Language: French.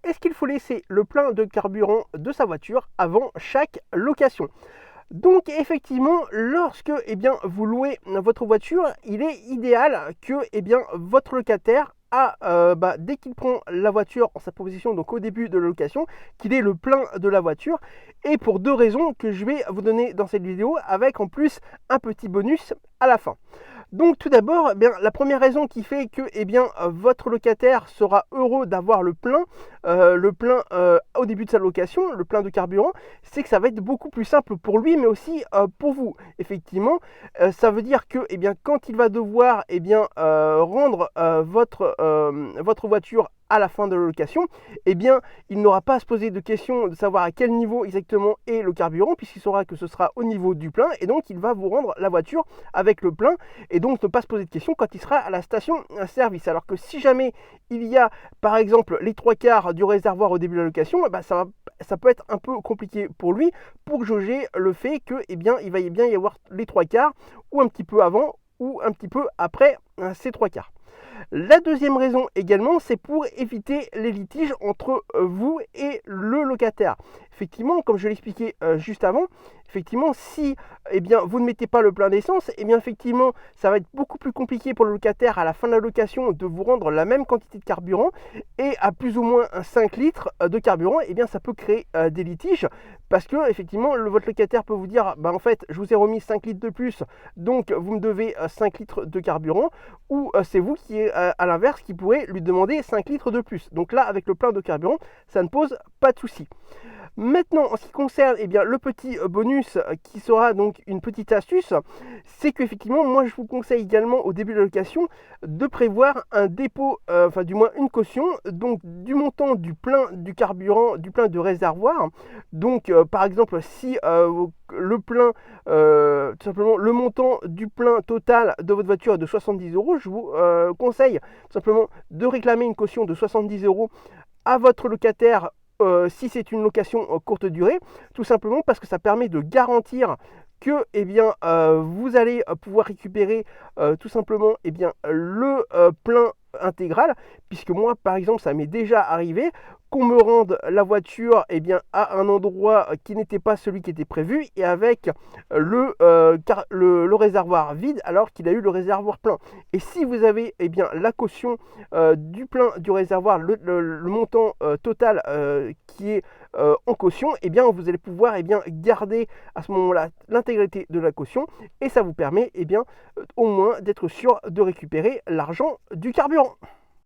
est-ce qu'il faut laisser le plein de carburant de sa voiture avant chaque location? Donc effectivement, lorsque vous louez votre voiture, il est idéal que votre locataire dès qu'il prend la voiture en sa possession, donc au début de la location, qu'il ait le plein de la voiture, et pour deux raisons que je vais vous donner dans cette vidéo, avec en plus un petit bonus à la fin. Donc tout d'abord, la première raison qui fait que votre locataire sera heureux d'avoir le plein au début de sa location, le plein de carburant, c'est que ça va être beaucoup plus simple pour lui, mais aussi pour vous. Effectivement, ça veut dire que quand il va devoir rendre votre voiture à la fin de la location, il n'aura pas à se poser de questions de savoir à quel niveau exactement est le carburant, puisqu'il saura que ce sera au niveau du plein, et donc il va vous rendre la voiture avec le plein, et donc ne pas se poser de questions quand il sera à la station service. Alors que si jamais il y a par exemple les 3/4 du réservoir au début de la location, ça peut être un peu compliqué pour lui pour jauger le fait que il va bien y avoir les 3/4 ou un petit peu avant ou un petit peu après ces 3/4. La deuxième raison également, c'est pour éviter les litiges entre vous et le locataire. Effectivement, comme je l'expliquais juste avant, effectivement, si vous ne mettez pas le plein d'essence, effectivement, ça va être beaucoup plus compliqué pour le locataire à la fin de la location de vous rendre la même quantité de carburant, et à plus ou moins 5 litres de carburant, ça peut créer des litiges, parce que effectivement, votre locataire peut vous dire, en fait, je vous ai remis 5 litres de plus, donc vous me devez 5 litres de carburant, ou c'est vous qui, à l'inverse, qui pourrez lui demander 5 litres de plus. Donc là, avec le plein de carburant, ça ne pose pas de souci. Maintenant, en ce qui concerne le petit bonus qui sera donc une petite astuce, c'est qu'effectivement, moi je vous conseille également au début de la location de prévoir un dépôt, du moins une caution, donc du montant du plein du carburant, du plein de réservoir. Donc par exemple, si le plein, tout simplement le montant du plein total de votre voiture est de 70 €, je vous conseille tout simplement de réclamer une caution de 70 € à votre locataire si c'est une location courte durée, tout simplement parce que ça permet de garantir que vous allez pouvoir récupérer tout simplement le plein intégral, puisque moi par exemple ça m'est déjà arrivé qu'on me rende la voiture à un endroit qui n'était pas celui qui était prévu, et avec le réservoir vide alors qu'il a eu le réservoir plein. Et si vous avez la caution du plein du réservoir, le montant total qui est en caution, vous allez pouvoir garder à ce moment-là l'intégralité de la caution, et ça vous permet au moins d'être sûr de récupérer l'argent du carburant.